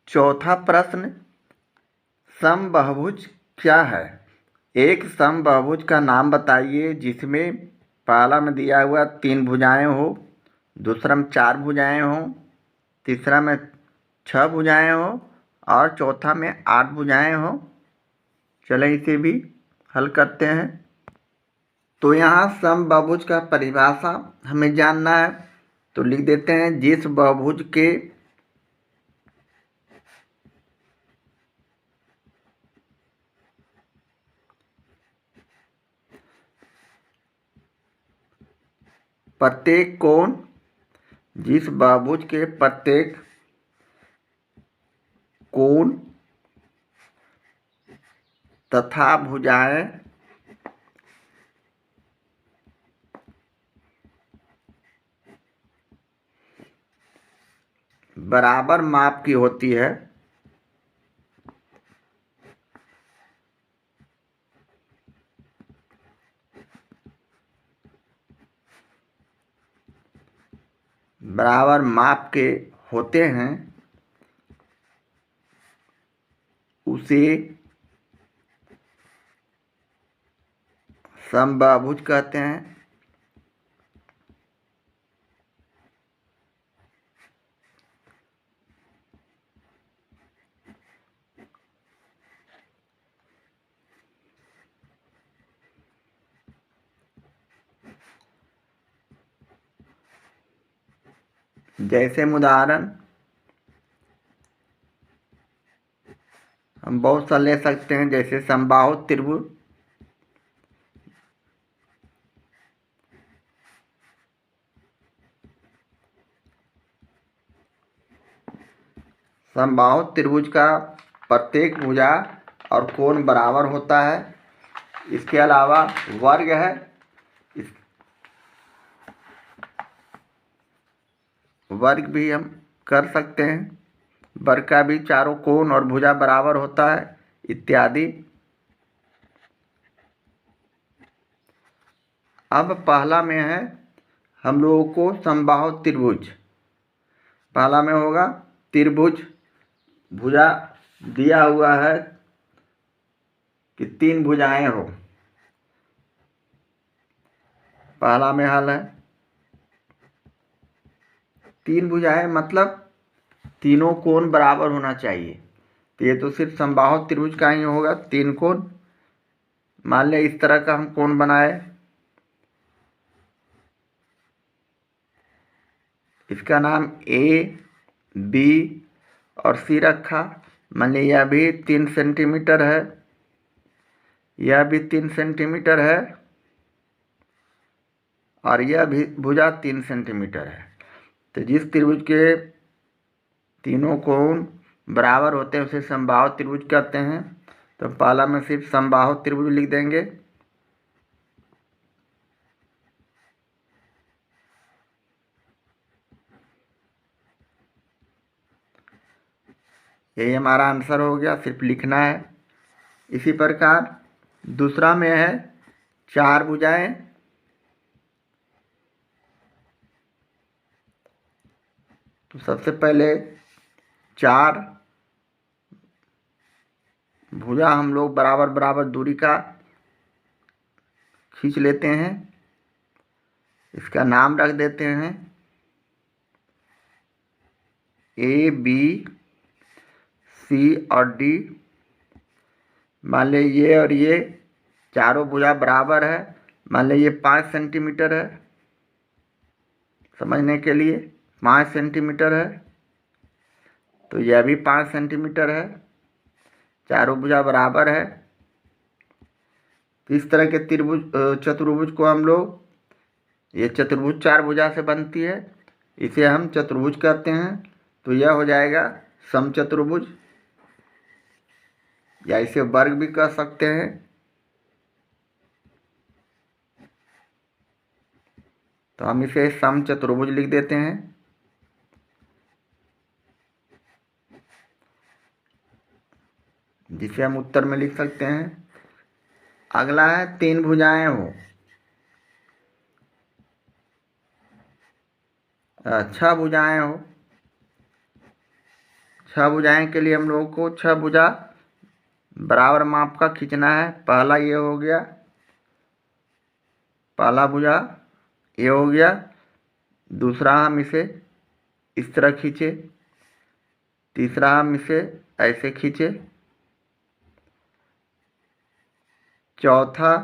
चौथा प्रश्न, समबाहुभुज क्या है? एक समबाहुभुज का नाम बताइए जिसमें पहला में दिया हुआ 3 भुजाएं हो, दूसरा में 4 भुजाएं हो, तीसरा में 6 भुजाएं हो और चौथा में 8 भुजाएं हो। चलें इसे भी हल करते हैं। तो यहाँ समबाहुभुज का परिभाषा हमें जानना है, तो लिख देते हैं जिस बहुभुज के प्रत्येक कोण, जिस बहुभुज के प्रत्येक कोण तथा भुजाएं बराबर माप की होती है, बराबर माप के होते हैं, उसे समबाहुभुज कहते हैं। जैसे उदाहरण हम बहुत सा ले सकते हैं, जैसे समबाहु त्रिभुज, समबाहु त्रिभुज का प्रत्येक भुजा और कोण बराबर होता है। इसके अलावा वर्ग है, वर्ग भी हम कर सकते हैं, वर्ग का भी चारों कोण और भुजा बराबर होता है इत्यादि। अब पहला में है हम लोगों को समबाहु त्रिभुज। पहला में होगा त्रिभुज, भुजा दिया हुआ है कि 3 भुजाएं हो। पहला में हल है 3 भुजाएं मतलब तीनों कोण बराबर होना चाहिए। तो ये तो सिर्फ समबाहु त्रिभुज का ही होगा, 3 कोण। मान लिया इस तरह का हम कोण बनाए, इसका नाम ए, बी और सी रखा। मान लिया यह भी 3 सेंटीमीटर है, यह भी 3 सेंटीमीटर है और यह भी भुजा 3 सेंटीमीटर है। तो जिस त्रिभुज के तीनों कोण बराबर होते हैं उसे समबाहु त्रिभुज कहते हैं। तो पहला में सिर्फ समबाहु त्रिभुज लिख देंगे। यही हमारा आंसर हो गया, सिर्फ लिखना है। इसी प्रकार दूसरा में है 4 भुजाएं। तो सबसे पहले 4 भुजा हम लोग बराबर बराबर दूरी का खींच लेते हैं, इसका नाम रख देते हैं ए, बी, सी और डी। मान लीजिए ये और ये चारों भुजा बराबर है। मान लीजिए 5 सेंटीमीटर है, समझने के लिए 5 सेंटीमीटर है, तो यह भी 5 सेंटीमीटर है, चारों भुजा बराबर है। इस तरह के त्रिभुज चतुर्भुज को हम लोग, ये चतुर्भुज 4 भुजा से बनती है, इसे हम चतुर्भुज कहते हैं। तो यह हो जाएगा समचतुर्भुज, या इसे वर्ग भी कह सकते हैं। तो हम इसे समचतुर्भुज लिख देते हैं। जिसे हम उत्तर में लिख सकते हैं। अगला है 3 भुजाएं हो, 6 भुजाएं हो, छह भुजाएं के लिए हम लोगों को छह भुजा बराबर माप का खींचना है। पहला ये हो गया, पहला भुजा ये हो गया। दूसरा हम इसे इस तरह खींचे, तीसरा हम इसे ऐसे खींचे, चौथा,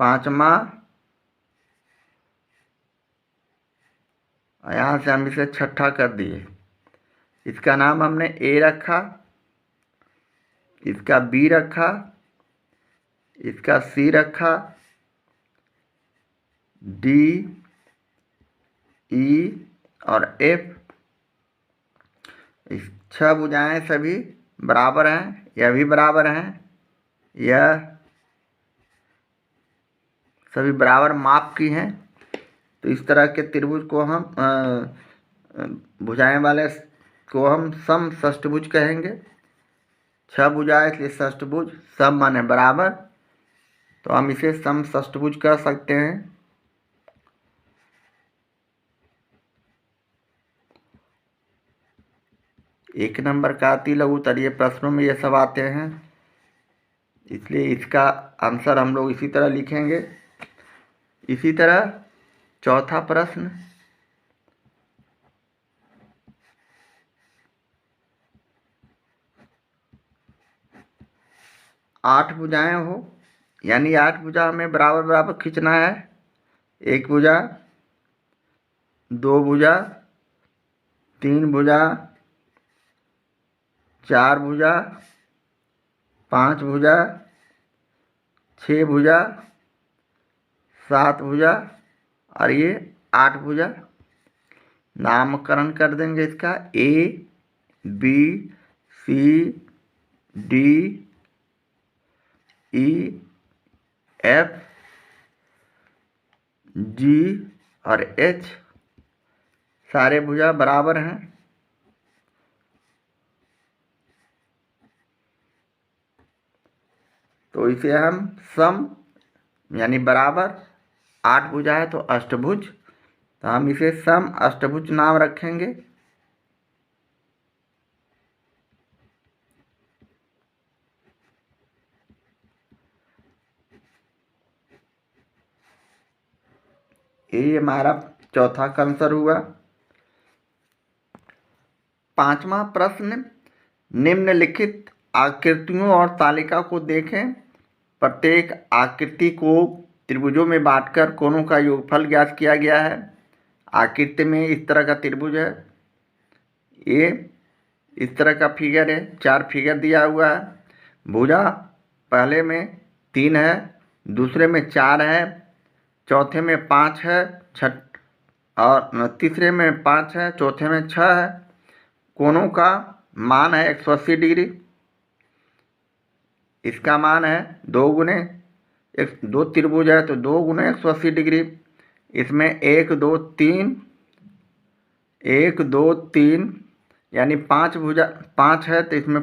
पांचवा, यहाँ से हम इसे छठा कर दिए। इसका नाम हमने ए रखा, इसका बी रखा, इसका सी रखा, डी, ई और एफ। इस छह भुजाएं सभी बराबर हैं, यह भी बराबर हैं, यह सभी बराबर माप की हैं। तो इस तरह के त्रिभुज को हम भुजाएं वाले को हम समषष्टभुज कहेंगे। छह भुजाएं इसलिए षष्टभुज, सम माने बराबर, तो हम इसे समषष्टभुज कह सकते हैं। एक नंबर का अति लघु उत्तरीय प्रश्नों में ये सब आते हैं, इसलिए इसका आंसर हम लोग इसी तरह लिखेंगे। इसी तरह चौथा प्रश्न, आठ भुजाएं हो, यानी आठ भुजा हमें बराबर बराबर खींचना है। एक भुजा, दो भुजा, तीन भुजा, चार भुजा, पांच भुजा, छः भुजा, सात भुजा और ये आठ भुजा। नामकरण कर देंगे इसका, ए, बी, सी, डी, ई, एफ, जी और एच। सारे भुजा बराबर हैं। तो इसे हम सम यानी बराबर, आठ भुजा है तो अष्टभुज, तो हम इसे सम अष्टभुज नाम रखेंगे। ये हमारा चौथा का आंसर हुआ। पांचवा प्रश्न, निम्नलिखित आकृतियों और तालिका को देखें। प्रत्येक आकृति को त्रिभुजों में बांटकर कोणों का योगफल ज्ञात किया गया है। आकृति में इस तरह का त्रिभुज है, ये इस तरह का फिगर है, चार फिगर दिया हुआ है। भुजा पहले में 3 है, दूसरे में 4 है, चौथे में 5 है, और तीसरे में 5 है, चौथे में 6 है। कोणों का मान है 180 डिग्री। इसका मान है 2 गुने एक, दो त्रिभुज है तो 2 गुने 180 डिग्री। इसमें 1 2 3, 1 2 3 यानी 5 भुजा 5 है तो इसमें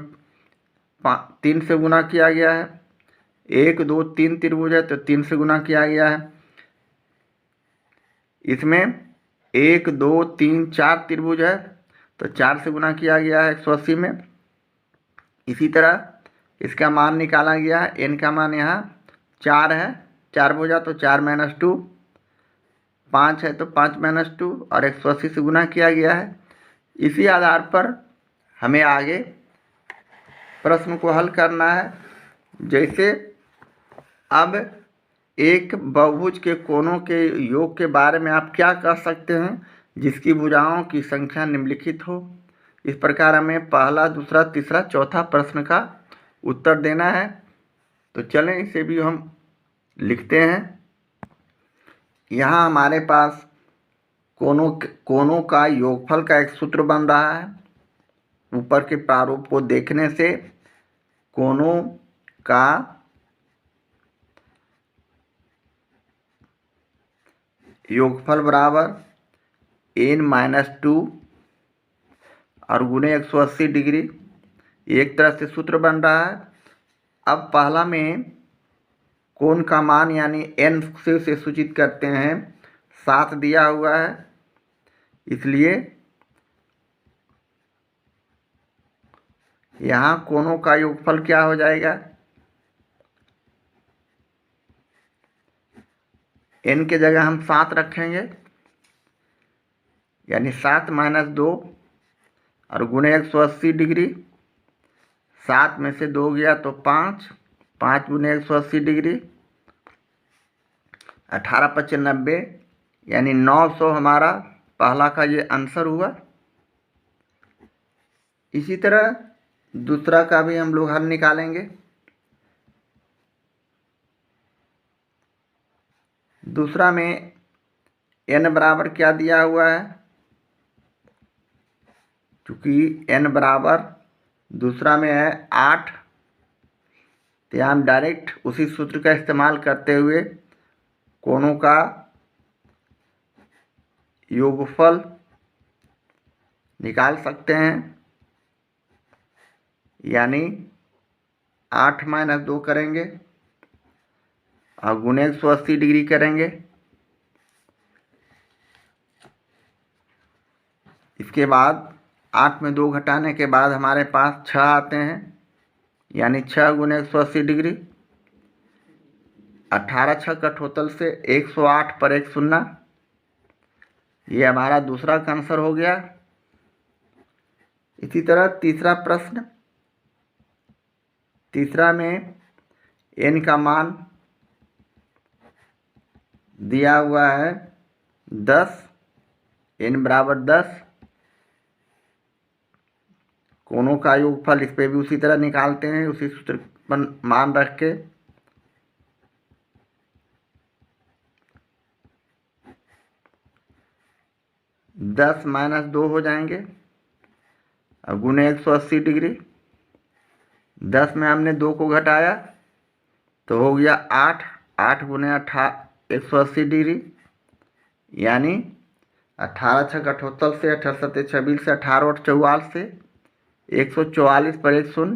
3 से गुना किया गया है। 1 2 3 त्रिभुज है तो 3 से गुना किया गया है। इसमें 1 2 3 4 त्रिभुज है तो 4 से गुना किया गया है 180 में। इसी तरह इसका मान निकाला गया है। n का मान यहाँ 4 है, 4 भुजा तो 4 - 2, 5 है तो 5 - 2 और 180 से गुना किया गया है। इसी आधार पर हमें आगे प्रश्न को हल करना है। जैसे अब एक बहुभुज के कोणों के योग के बारे में आप क्या कह सकते हैं जिसकी भुजाओं की संख्या निम्नलिखित हो। इस प्रकार हमें पहला, दूसरा, तीसरा, चौथा प्रश्न का उत्तर देना है। तो चलें इसे भी हम लिखते हैं। यहाँ हमारे पास कोणों का योगफल का एक सूत्र बन रहा है। ऊपर के प्रारूप को देखने से कोणों का योगफल बराबर n-2 और गुणे 180 डिग्री, एक तरह से सूत्र बन रहा है। अब पहला में कोण का मान यानी n से सूचित करते हैं 7 दिया हुआ है। इसलिए यहाँ कोणों का योगफल क्या हो जाएगा, n के जगह हम 7 रखेंगे, यानी 7 - 2 और गुणे 180 डिग्री। 7 में से 2 गया तो 5, 5 गुणे 180 डिग्री, 18 × 5 = 90, यानी 900 हमारा पहला का ये आंसर हुआ। इसी तरह दूसरा का भी हम लोग हल निकालेंगे। दूसरा में n बराबर क्या दिया हुआ है, चूँकि n बराबर दूसरा में है 8, तो हम डायरेक्ट उसी सूत्र का इस्तेमाल करते हुए कोणों का योगफल निकाल सकते हैं, यानी 8 - 2 करेंगे और गुणे 180 डिग्री करेंगे। इसके बाद 8 में 2 घटाने के बाद हमारे पास 6 आते हैं, यानी 6 गुणे 180 डिग्री। 18 6 का टोटल से 108 पर 1 0, ये हमारा दूसरा का आंसर हो गया। इसी तरह तीसरा प्रश्न, तीसरा में n का मान दिया हुआ है 10, n बराबर 10। कोणों का योगफल इस पे भी उसी तरह निकालते हैं, उसी सूत्र पर मान रख के। दस - 2 हो जाएंगे और गुणे 180 डिग्री। 10 में हमने 2 को घटाया तो हो गया 8, 8 गुणे 180 डिग्री, यानी 18 6 का टोटल से 18 7 26 से 18 8 44 से 144 पर 1 0,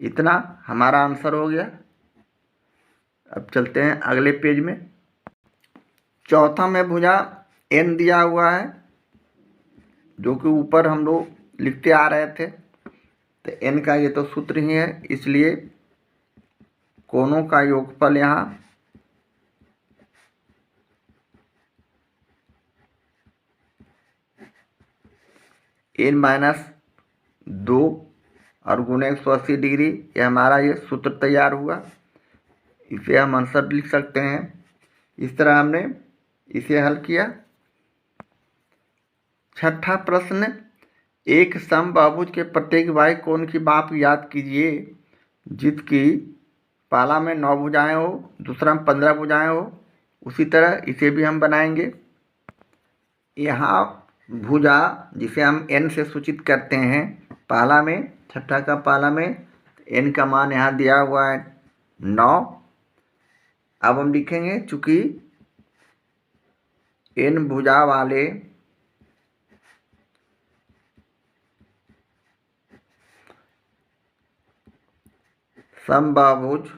इतना हमारा आंसर हो गया। अब चलते हैं अगले पेज में। चौथा में भुजा n दिया हुआ है, जो कि ऊपर हम लोग लिखते आ रहे थे, तो n का ये तो सूत्र ही है, इसलिए कोणों का योगफल यहाँ n - 2 और गुणे 180 डिग्री, ये हमारा ये सूत्र तैयार हुआ। इसे हम आंसर लिख सकते हैं। इस तरह हमने इसे हल किया। छठा प्रश्न, एक समबाहुभुज के प्रत्येक बाह्य कोण की माप याद कीजिए जिसकी पहला में 9 भुजाएं हो, दूसरा में 15 भुजाएं हो। उसी तरह इसे भी हम बनाएंगे। यहाँ भुजा जिसे हम n से सूचित करते हैं, पहला में, छठा का पहला में n का मान यहाँ दिया हुआ है 9। अब हम लिखेंगे, चूँकि n भुजा वाले समबाहुभुज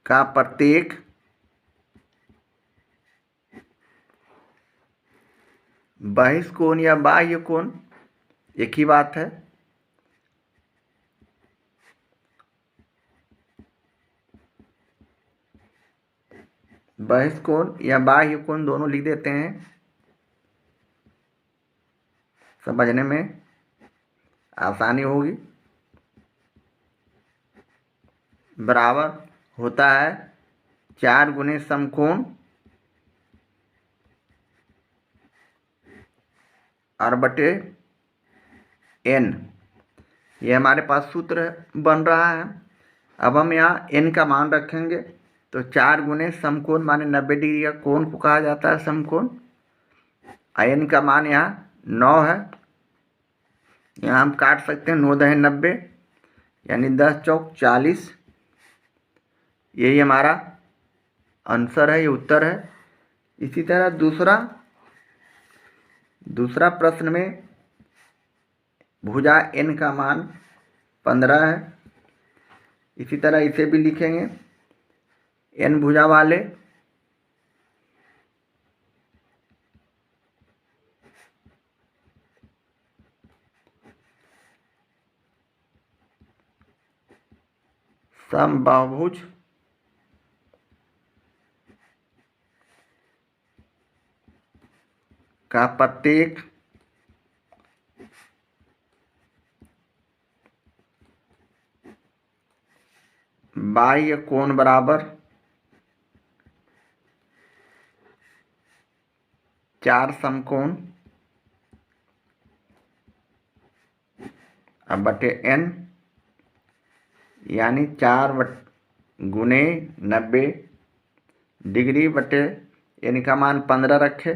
का प्रत्येक बहिष्कोण या बाह्य कोण एक ही बात है, बहिष्कोण या बाह्य कोण दोनों लिख देते हैं, समझने में आसानी होगी। बराबर होता है 4 गुणे समकोण और बटे n, ये हमारे पास सूत्र बन रहा है। अब हम यहाँ n का मान रखेंगे, तो 4 गुणे समकोण माने 90 डिग्री का कोण को कहा जाता है समकोण। n का मान यहाँ 9 है, यहाँ हम काट सकते हैं, 9 × 90, यानी 10 चौक 40। यही हमारा आंसर है, ये उत्तर है। इसी तरह दूसरा प्रश्न में भुजा n का मान 15 है। इसी तरह इसे भी लिखेंगे, n भुजा वाले समबाहुभुज का प्रत्येक बाह्य कोण बराबर 4 समकोण अब बटे n, यानी 4 गुने 90 डिग्री बटे n का मान 15 रखे।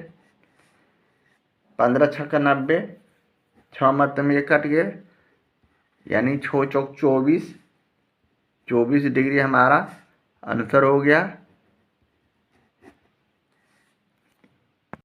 15 छक्का 90, 6 मत में ये कट गए, यानी 6 चौक 24 डिग्री हमारा आंसर हो गया।